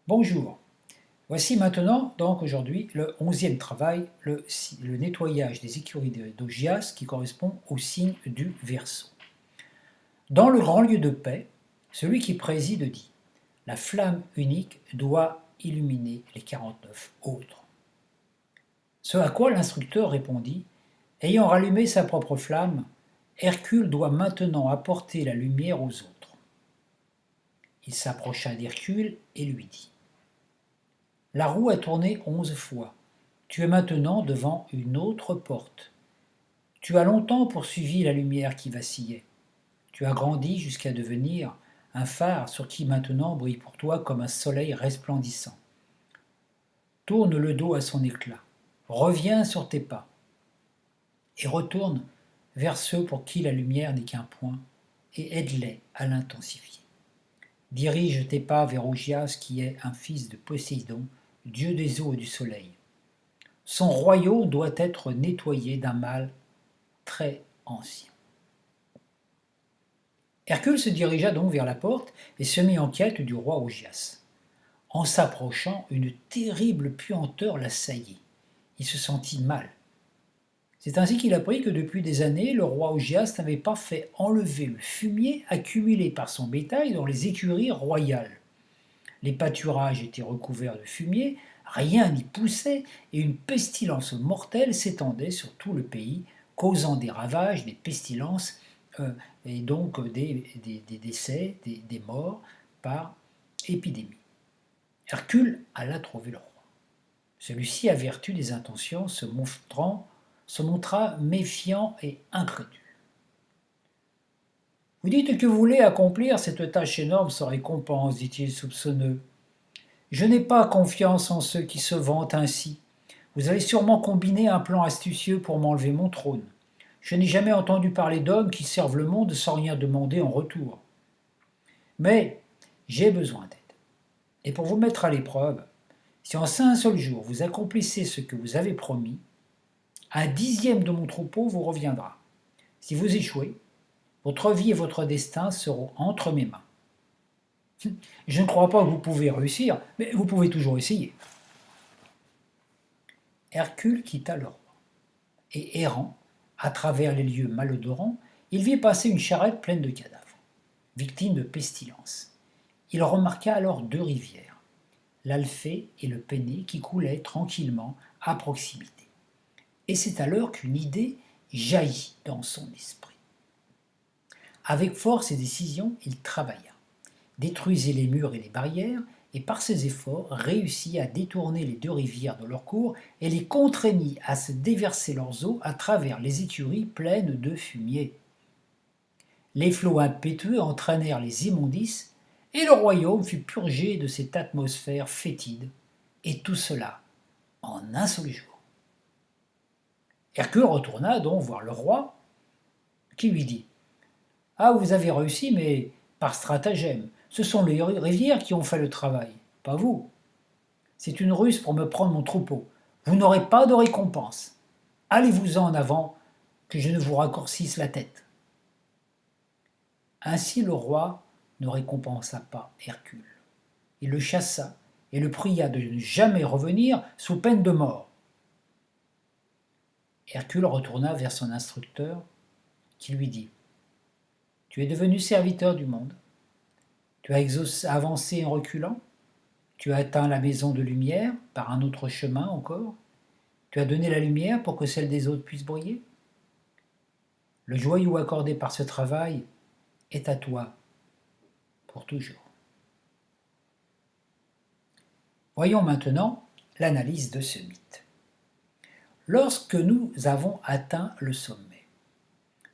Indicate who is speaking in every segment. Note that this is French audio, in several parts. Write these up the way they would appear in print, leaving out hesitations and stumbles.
Speaker 1: Bonjour, voici maintenant donc aujourd'hui le 11e travail, le nettoyage des écuries d'Augias qui correspond au signe du Verseau. Dans le grand lieu de paix, celui qui préside dit: la flamme unique doit illuminer les 49 autres. Ce à quoi l'instructeur répondit: ayant rallumé sa propre flamme, Hercule doit maintenant apporter la lumière aux autres. Il s'approcha d'Hercule et lui dit: la roue a tourné 11 fois. Tu es maintenant devant une autre porte. Tu as longtemps poursuivi la lumière qui vacillait. Tu as grandi jusqu'à devenir un phare sur qui maintenant brille pour toi comme un soleil resplendissant. Tourne le dos à son éclat. Reviens sur tes pas. Et retourne vers ceux pour qui la lumière n'est qu'un point et aide-les à l'intensifier. Dirige tes pas vers Augias qui est un fils de Poséidon, dieu des eaux et du soleil. Son royaume doit être nettoyé d'un mal très ancien. Hercule se dirigea donc vers la porte et se mit en quête du roi Augias. En s'approchant, une terrible puanteur l'assaillit. Il se sentit mal. C'est ainsi qu'il apprit que depuis des années, le roi Augias n'avait pas fait enlever le fumier accumulé par son bétail dans les écuries royales. Les pâturages étaient recouverts de fumier, rien n'y poussait et une pestilence mortelle s'étendait sur tout le pays, causant des ravages, des pestilences et donc des décès, des morts par épidémie. Hercule alla trouver le roi. Celui-ci, averti des intentions, se montra méfiant et incrédule. Vous dites que vous voulez accomplir cette tâche énorme sans récompense, dit-il soupçonneux. Je n'ai pas confiance en ceux qui se vantent ainsi. Vous allez sûrement combiner un plan astucieux pour m'enlever mon trône. Je n'ai jamais entendu parler d'hommes qui servent le monde sans rien demander en retour. Mais j'ai besoin d'aide. Et pour vous mettre à l'épreuve, si en un seul jour vous accomplissez ce que vous avez promis, un dixième de mon troupeau vous reviendra. Si vous échouez, votre vie et votre destin seront entre mes mains. Je ne crois pas que vous pouvez réussir, mais vous pouvez toujours essayer. Hercule quitta le roi, et errant à travers les lieux malodorants, il vit passer une charrette pleine de cadavres, victimes de pestilence. Il remarqua alors deux rivières, l'Alphée et le Péné, qui coulaient tranquillement à proximité. Et c'est alors qu'une idée jaillit dans son esprit. Avec force et décision, il travailla, détruisit les murs et les barrières, et par ses efforts réussit à détourner les deux rivières de leur cours et les contraignit à se déverser leurs eaux à travers les écuries pleines de fumier. Les flots impétueux entraînèrent les immondices, et le royaume fut purgé de cette atmosphère fétide, et tout cela en un seul jour. Hercule retourna donc voir le roi, qui lui dit: ah, vous avez réussi, mais par stratagème. Ce sont les rivières qui ont fait le travail, pas vous. C'est une ruse pour me prendre mon troupeau. Vous n'aurez pas de récompense. Allez-vous-en avant, que je ne vous raccourcisse la tête. Ainsi le roi ne récompensa pas Hercule. Il le chassa et le pria de ne jamais revenir sous peine de mort. Hercule retourna vers son instructeur, qui lui dit: tu es devenu serviteur du monde. Tu as avancé en reculant. Tu as atteint la maison de lumière par un autre chemin encore. Tu as donné la lumière pour que celle des autres puisse briller. Le joyau accordé par ce travail est à toi pour toujours. Voyons maintenant l'analyse de ce mythe. Lorsque nous avons atteint le sommet,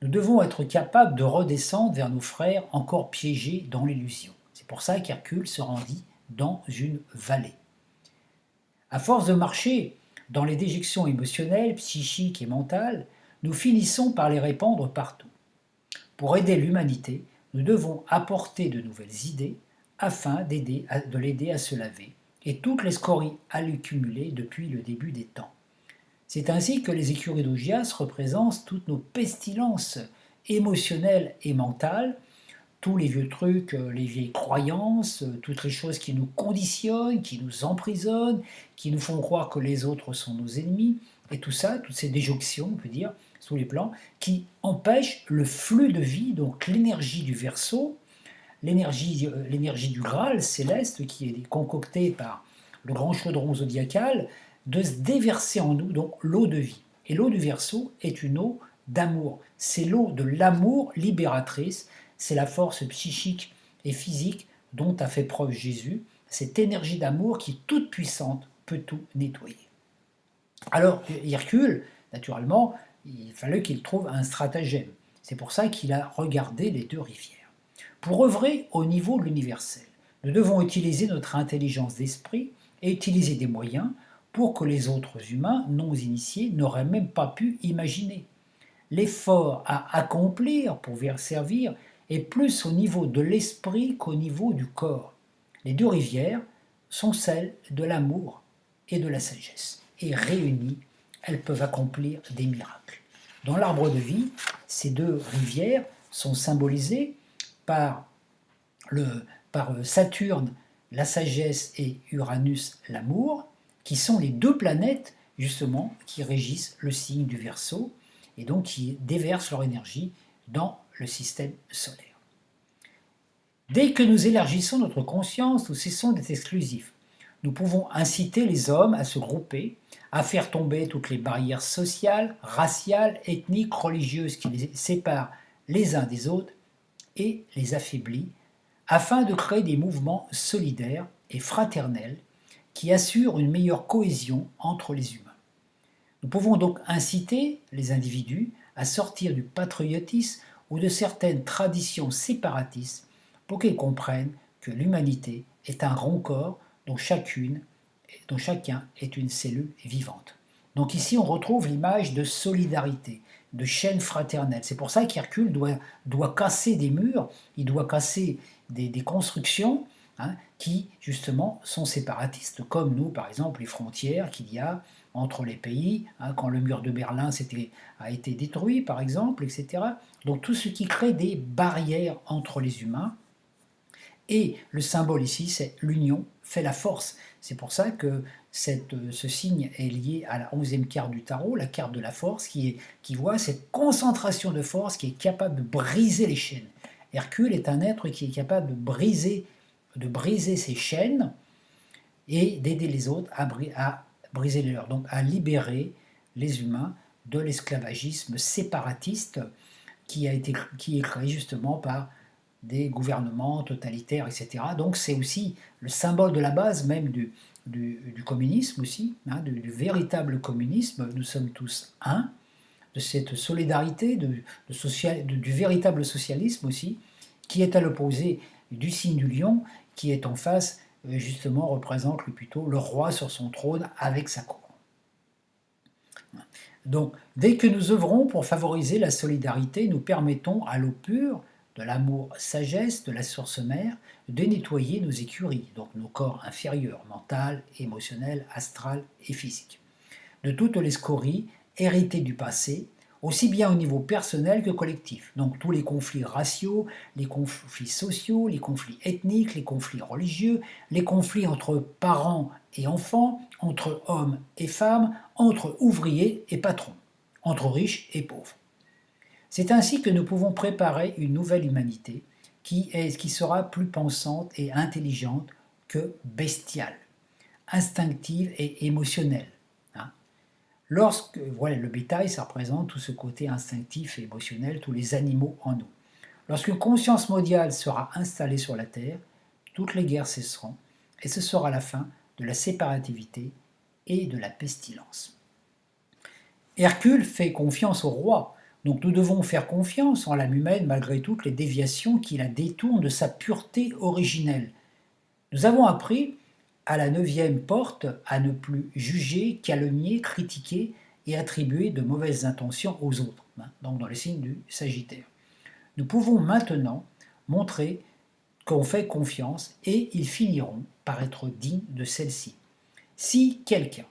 Speaker 1: nous devons être capables de redescendre vers nos frères encore piégés dans l'illusion. C'est pour ça qu'Hercule se rendit dans une vallée. À force de marcher dans les déjections émotionnelles, psychiques et mentales, nous finissons par les répandre partout. Pour aider l'humanité, nous devons apporter de nouvelles idées afin de l'aider à se laver et toutes les scories accumulées depuis le début des temps. C'est ainsi que les écuries d'Augias représentent toutes nos pestilences émotionnelles et mentales tous les vieux trucs, les vieilles croyances, toutes les choses qui nous conditionnent, qui nous emprisonnent, qui nous font croire que les autres sont nos ennemis, et tout ça, toutes ces déjections, on peut dire, sous les plans, qui empêchent le flux de vie, donc l'énergie du Verseau, l'énergie du Graal céleste qui est concoctée par le grand chaudron zodiacal, de se déverser en nous, donc l'eau de vie. Et l'eau du Verseau est une eau d'amour. C'est l'eau de l'amour libératrice, c'est la force psychique et physique dont a fait preuve Jésus, cette énergie d'amour qui, toute puissante, peut tout nettoyer. Alors, Hercule, naturellement, il fallait qu'il trouve un stratagème. C'est pour ça qu'il a regardé les deux rivières. Pour œuvrer au niveau de l'universel, nous devons utiliser notre intelligence d'esprit et utiliser des moyens pour que les autres humains non initiés n'auraient même pas pu imaginer. L'effort à accomplir pour servir est plus au niveau de l'esprit qu'au niveau du corps. Les deux rivières sont celles de l'amour et de la sagesse. Et réunies, elles peuvent accomplir des miracles. Dans l'arbre de vie, ces deux rivières sont symbolisées par Saturne, la sagesse, et Uranus, l'amour, qui sont les deux planètes, justement, qui régissent le signe du Verseau, et donc qui déversent leur énergie dans le système solaire. Dès que nous élargissons notre conscience, nous cessons d'être exclusifs. Nous pouvons inciter les hommes à se grouper, à faire tomber toutes les barrières sociales, raciales, ethniques, religieuses qui les séparent les uns des autres et les affaiblit, afin de créer des mouvements solidaires et fraternels qui assurent une meilleure cohésion entre les humains. Nous pouvons donc inciter les individus à sortir du patriotisme ou de certaines traditions séparatistes pour qu'ils comprennent que l'humanité est un rond corps dont chacun est une cellule vivante. Donc ici on retrouve l'image de solidarité, de chaîne fraternelle. C'est pour ça qu'Hercule doit casser des murs, il doit casser des constructions qui justement sont séparatistes, comme nous par exemple les frontières qu'il y a entre les pays, quand le mur de Berlin a été détruit par exemple, etc. Donc tout ce qui crée des barrières entre les humains. Et le symbole ici, c'est l'union fait la force. C'est pour ça que ce signe est lié à la 11e carte du tarot, la carte de la force, qui voit cette concentration de force qui est capable de briser les chaînes. Hercule est un être qui est capable de briser ces chaînes et d'aider les autres à briser les leurs, donc à libérer les humains de l'esclavagisme séparatiste qui est créé justement par des gouvernements totalitaires, etc. Donc c'est aussi le symbole de la base même du communisme aussi, du véritable communisme. Nous sommes tous un, de cette solidarité, du véritable socialisme aussi, qui est à l'opposé du signe du lion, qui est en face, justement, représente plutôt le roi sur son trône avec sa couronne. Donc, dès que nous œuvrons pour favoriser la solidarité, nous permettons à l'eau pure, de l'amour sagesse, de la source mère, de nettoyer nos écuries, donc nos corps inférieurs, mental, émotionnel, astral et physique, de toutes les scories héritées du passé, aussi bien au niveau personnel que collectif. Donc tous les conflits raciaux, les conflits sociaux, les conflits ethniques, les conflits religieux, les conflits entre parents et enfants, entre hommes et femmes, entre ouvriers et patrons, entre riches et pauvres. C'est ainsi que nous pouvons préparer une nouvelle humanité qui sera plus pensante et intelligente que bestiale, instinctive et émotionnelle. Voilà, le bétail, ça représente tout ce côté instinctif et émotionnel, tous les animaux en nous. Lorsqu'une conscience mondiale sera installée sur la Terre, toutes les guerres cesseront et ce sera la fin de la séparativité et de la pestilence. Hercule fait confiance au roi, donc nous devons faire confiance en l'âme humaine malgré toutes les déviations qui la détournent de sa pureté originelle. Nous avons appris à la 9e porte à ne plus juger, calomnier, critiquer et attribuer de mauvaises intentions aux autres, donc dans le signe du Sagittaire. Nous pouvons maintenant montrer qu'on fait confiance et ils finiront par être dignes de celle-ci. Si quelqu'un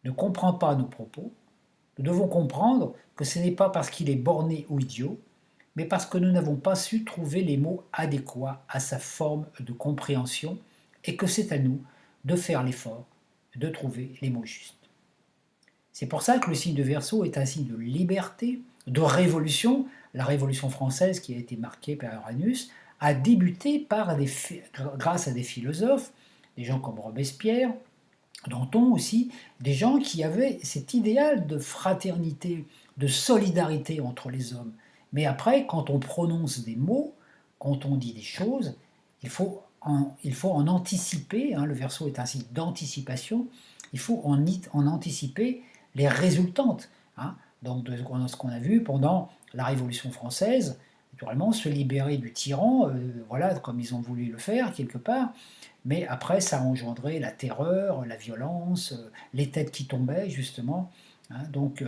Speaker 1: ne comprend pas nos propos, nous devons comprendre que ce n'est pas parce qu'il est borné ou idiot, mais parce que nous n'avons pas su trouver les mots adéquats à sa forme de compréhension et que c'est à nous de faire l'effort de trouver les mots justes. C'est pour ça que le signe de Verseau est un signe de liberté, de révolution. La Révolution française, qui a été marquée par Uranus, a débuté grâce à des philosophes, des gens comme Robespierre, Danton aussi, des gens qui avaient cet idéal de fraternité, de solidarité entre les hommes. Mais après, quand on prononce des mots, quand on dit des choses, il faut en anticiper, hein, le Verseau est un signe d'anticipation, il faut en anticiper les résultantes. Hein. Donc de ce qu'on a vu pendant la Révolution française, naturellement, se libérer du tyran, voilà, comme ils ont voulu le faire quelque part, mais après ça a engendré la terreur, la violence, les têtes qui tombaient justement, hein, donc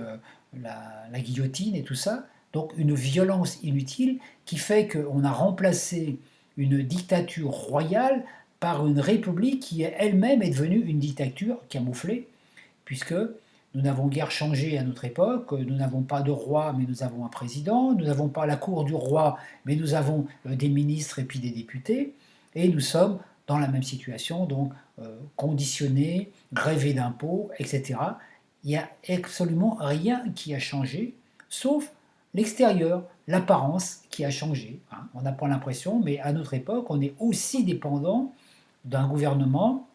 Speaker 1: la guillotine et tout ça, donc une violence inutile qui fait qu'on a remplacé une dictature royale par une république qui elle-même est devenue une dictature camouflée, puisque nous n'avons guère changé à notre époque, nous n'avons pas de roi, mais nous avons un président, nous n'avons pas la cour du roi, mais nous avons des ministres et puis des députés, et nous sommes dans la même situation, donc conditionnés, grevés d'impôts, etc. Il n'y a absolument rien qui a changé, sauf l'extérieur, l'apparence qui a changé. Hein. On n'a pas l'impression, mais à notre époque, on est aussi dépendant d'un gouvernement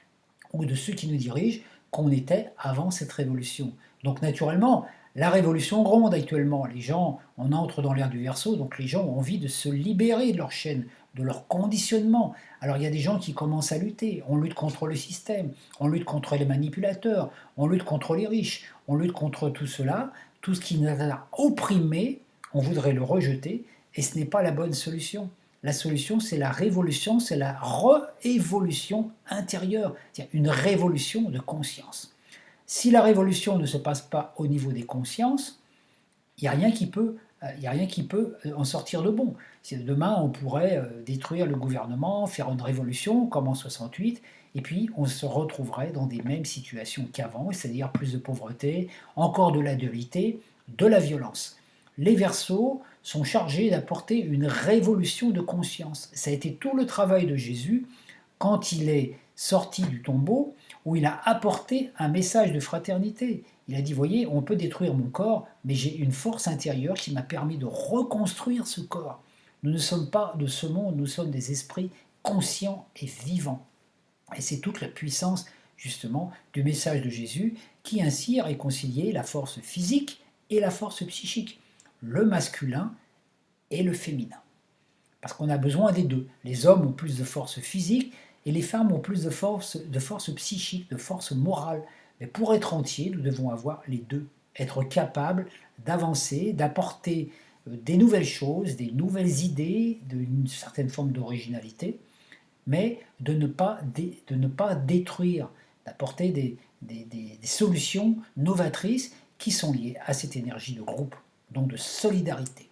Speaker 1: ou de ceux qui nous dirigent qu'on était avant cette révolution. Donc naturellement, la révolution gronde actuellement. Les gens, on entre dans l'ère du Verseau, donc les gens ont envie de se libérer de leur chaîne, de leur conditionnement. Alors il y a des gens qui commencent à lutter. On lutte contre le système, on lutte contre les manipulateurs, on lutte contre les riches, on lutte contre tout cela. Tout ce qui nous a opprimés, on voudrait le rejeter, et ce n'est pas la bonne solution. La solution, c'est la révolution, c'est la révolution intérieure, c'est-à-dire une révolution de conscience. Si la révolution ne se passe pas au niveau des consciences, il n'y a rien qui peut, en sortir de bon. Demain, on pourrait détruire le gouvernement, faire une révolution comme en 68, et puis on se retrouverait dans des mêmes situations qu'avant, c'est-à-dire plus de pauvreté, encore de la dualité, de la violence. Les Verseaux sont chargés d'apporter une révolution de conscience. Ça a été tout le travail de Jésus quand il est sorti du tombeau, où il a apporté un message de fraternité. Il a dit, voyez, on peut détruire mon corps, mais j'ai une force intérieure qui m'a permis de reconstruire ce corps. Nous ne sommes pas de ce monde, nous sommes des esprits conscients et vivants. Et c'est toute la puissance, justement, du message de Jésus qui ainsi a réconcilié la force physique et la force psychique, le masculin et le féminin. Parce qu'on a besoin des deux. Les hommes ont plus de force physique et les femmes ont plus de force psychique, de force morale. Mais pour être entier, nous devons avoir les deux. Être capable d'avancer, d'apporter des nouvelles choses, des nouvelles idées, d'une certaine forme d'originalité, mais de ne pas détruire, d'apporter des solutions novatrices qui sont liées à cette énergie de groupe, donc de solidarité.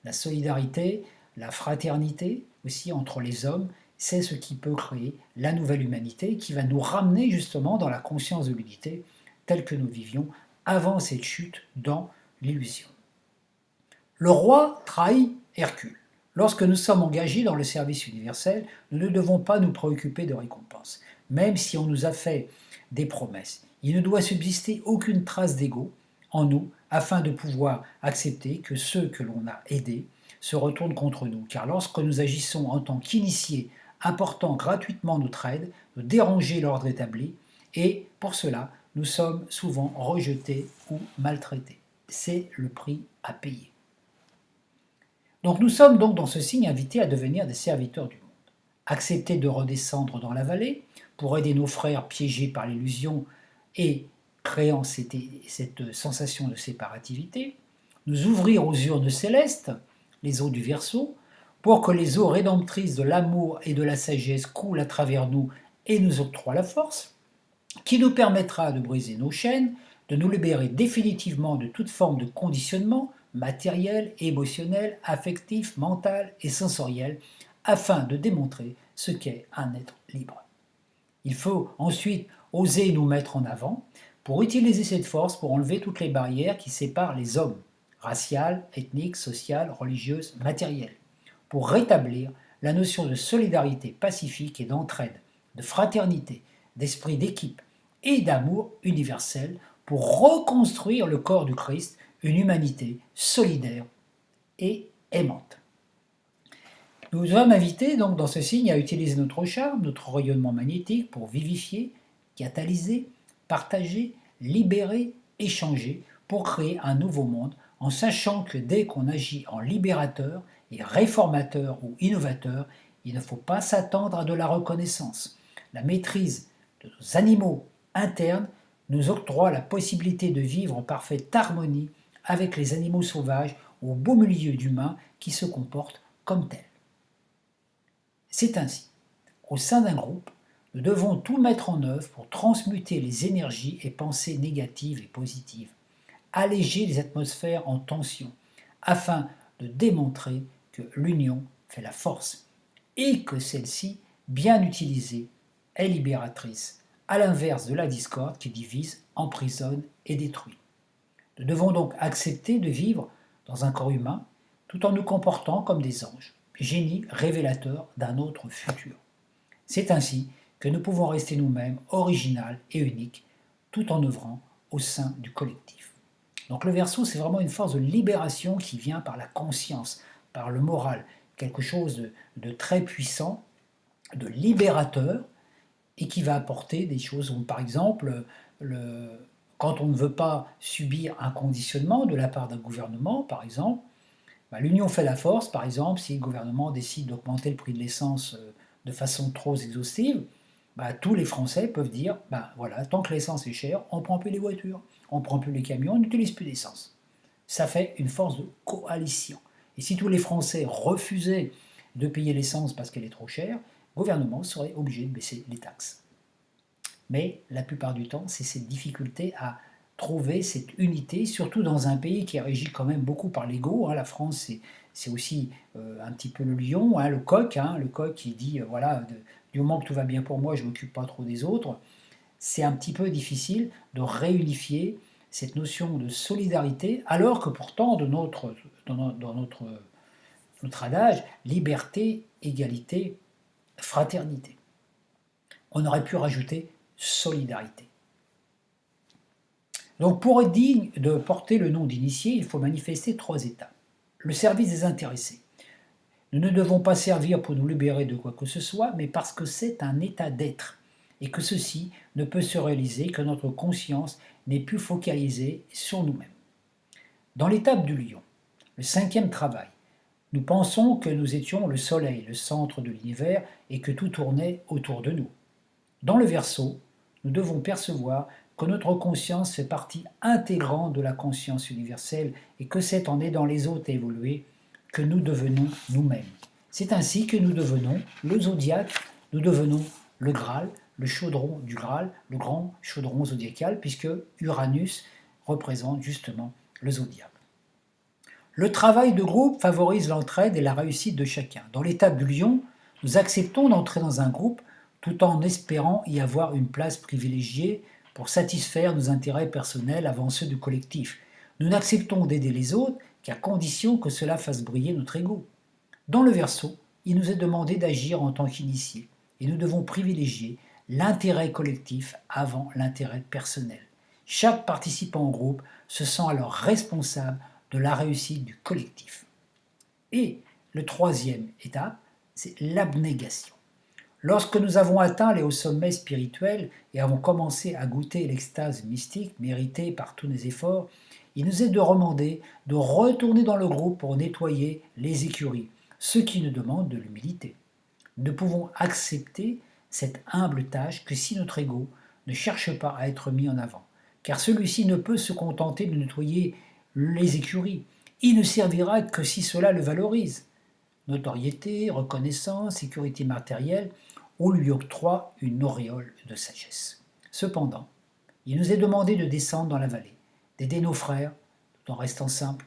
Speaker 1: La solidarité, la fraternité aussi entre les hommes, c'est ce qui peut créer la nouvelle humanité qui va nous ramener justement dans la conscience de l'unité telle que nous vivions avant cette chute dans l'illusion. Le roi trahit Hercule. Lorsque nous sommes engagés dans le service universel, nous ne devons pas nous préoccuper de récompense, même si on nous a fait des promesses. Il ne doit subsister aucune trace d'ego en nous afin de pouvoir accepter que ceux que l'on a aidés se retournent contre nous. Car lorsque nous agissons en tant qu'initiés, apportant gratuitement notre aide, nous déranger l'ordre établi, et pour cela, nous sommes souvent rejetés ou maltraités. C'est le prix à payer. Donc nous sommes donc dans ce signe invités à devenir des serviteurs du monde. Accepter de redescendre dans la vallée pour aider nos frères piégés par l'illusion et créant cette sensation de séparativité, nous ouvrir aux urnes célestes, les eaux du Verseau, pour que les eaux rédemptrices de l'amour et de la sagesse coulent à travers nous et nous octroient la force, qui nous permettra de briser nos chaînes, de nous libérer définitivement de toute forme de conditionnement matériel, émotionnel, affectif, mental et sensoriel, afin de démontrer ce qu'est un être libre. Il faut ensuite oser nous mettre en avant pour utiliser cette force pour enlever toutes les barrières qui séparent les hommes. raciale, ethnique, sociale, religieuse, matérielle, pour rétablir la notion de solidarité pacifique et d'entraide, de fraternité, d'esprit d'équipe et d'amour universel pour reconstruire le corps du Christ, une humanité solidaire et aimante. Nous sommes invités donc dans ce signe à utiliser notre charme, notre rayonnement magnétique pour vivifier, catalyser, partager, libérer, échanger pour créer un nouveau monde en sachant que dès qu'on agit en libérateur et réformateur ou innovateur, il ne faut pas s'attendre à de la reconnaissance. La maîtrise de nos animaux internes nous octroie la possibilité de vivre en parfaite harmonie avec les animaux sauvages au beau milieu d'humains qui se comportent comme tels. C'est ainsi, au sein d'un groupe, nous devons tout mettre en œuvre pour transmuter les énergies et pensées négatives et positives, alléger les atmosphères en tension, afin de démontrer que l'union fait la force et que celle-ci, bien utilisée, est libératrice, à l'inverse de la discorde qui divise, emprisonne et détruit. Nous devons donc accepter de vivre dans un corps humain tout en nous comportant comme des anges, génies révélateurs d'un autre futur. C'est ainsi que nous pouvons rester nous-mêmes, original et uniques, tout en œuvrant au sein du collectif. Donc le Verseau, c'est vraiment une force de libération qui vient par la conscience, par le moral, quelque chose de très puissant, de libérateur, et qui va apporter des choses, par exemple, quand on ne veut pas subir un conditionnement de la part d'un gouvernement, par exemple, l'union fait la force, par exemple, si le gouvernement décide d'augmenter le prix de l'essence de façon trop exhaustive, tous les Français peuvent dire, voilà, tant que l'essence est chère, on ne prend plus les voitures, on ne prend plus les camions, on n'utilise plus d'essence. Ça fait une force de coalition. Et si tous les Français refusaient de payer l'essence parce qu'elle est trop chère, le gouvernement serait obligé de baisser les taxes. Mais la plupart du temps, c'est cette difficulté à trouver cette unité, surtout dans un pays qui est régi quand même beaucoup par l'ego. La France, c'est aussi un petit peu le lion, le coq qui dit, voilà, du moment que tout va bien pour moi, je ne m'occupe pas trop des autres. C'est un petit peu difficile de réunifier cette notion de solidarité, alors que pourtant, dans notre adage, liberté, égalité, fraternité. On aurait pu rajouter solidarité. Donc pour être digne de porter le nom d'initié, il faut manifester 3 étapes. Le service des intéressés. Nous ne devons pas servir pour nous libérer de quoi que ce soit, mais parce que c'est un état d'être, et que ceci ne peut se réaliser que notre conscience n'est plus focalisée sur nous-mêmes. Dans l'étape du lion, le 5e travail, nous pensons que nous étions le soleil, le centre de l'univers, et que tout tournait autour de nous. Dans le Verseau, nous devons percevoir que notre conscience fait partie intégrante de la conscience universelle et que c'est en aidant les autres à évoluer que nous devenons nous-mêmes. C'est ainsi que nous devenons le zodiaque, nous devenons le Graal, le chaudron du Graal, le grand chaudron zodiacal, puisque Uranus représente justement le zodiaque. Le travail de groupe favorise l'entraide et la réussite de chacun. Dans l'étape du lion, nous acceptons d'entrer dans un groupe tout en espérant y avoir une place privilégiée pour satisfaire nos intérêts personnels avant ceux du collectif. Nous n'acceptons d'aider les autres qu'à condition que cela fasse briller notre ego. Dans le Verseau, il nous est demandé d'agir en tant qu'initiés, et nous devons privilégier l'intérêt collectif avant l'intérêt personnel. Chaque participant au groupe se sent alors responsable de la réussite du collectif. Et le 3e étape, c'est l'abnégation. Lorsque nous avons atteint les hauts sommets spirituels et avons commencé à goûter l'extase mystique méritée par tous nos efforts, il nous est demandé de retourner dans le groupe pour nettoyer les écuries, ce qui nous demande de l'humilité. Nous ne pouvons accepter cette humble tâche que si notre ego ne cherche pas à être mis en avant, car celui-ci ne peut se contenter de nettoyer les écuries. Il ne servira que si cela le valorise. Notoriété, reconnaissance, sécurité matérielle, on lui octroie une auréole de sagesse. Cependant, il nous est demandé de descendre dans la vallée, d'aider nos frères, tout en restant simples,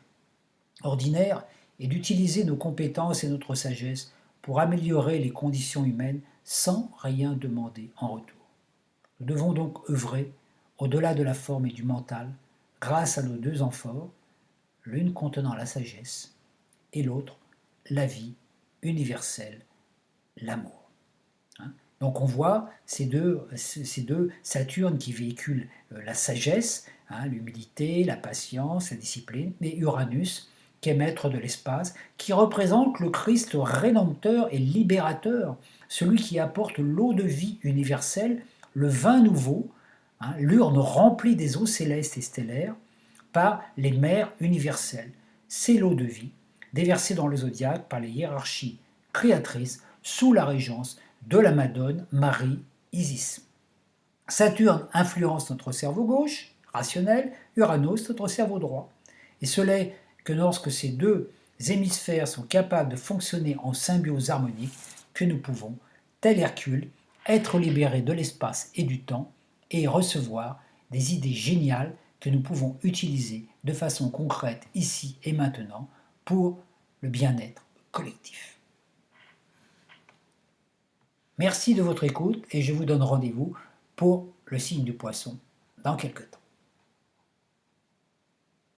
Speaker 1: ordinaires, et d'utiliser nos compétences et notre sagesse pour améliorer les conditions humaines sans rien demander en retour. Nous devons donc œuvrer au-delà de la forme et du mental, grâce à nos 2 amphores, l'une contenant la sagesse et l'autre la vie universelle, l'amour. Hein. Donc on voit ces deux Saturne qui véhiculent la sagesse, hein, l'humilité, la patience, la discipline, et Uranus qui est maître de l'espace, qui représente le Christ rédempteur et libérateur, celui qui apporte l'eau de vie universelle, le vin nouveau, hein, l'urne remplie des eaux célestes et stellaires par les mers universelles. C'est l'eau de vie, déversée dans le zodiaque par les hiérarchies créatrices sous la régence de la Madone Marie Isis. Saturne influence notre cerveau gauche, rationnel, Uranus notre cerveau droit. Et cela est que lorsque ces deux hémisphères sont capables de fonctionner en symbiose harmonique, que nous pouvons, tel Hercule, être libérés de l'espace et du temps et recevoir des idées géniales que nous pouvons utiliser de façon concrète ici et maintenant pour le bien-être collectif. Merci de votre écoute et je vous donne rendez-vous pour le signe du Poisson dans quelques temps.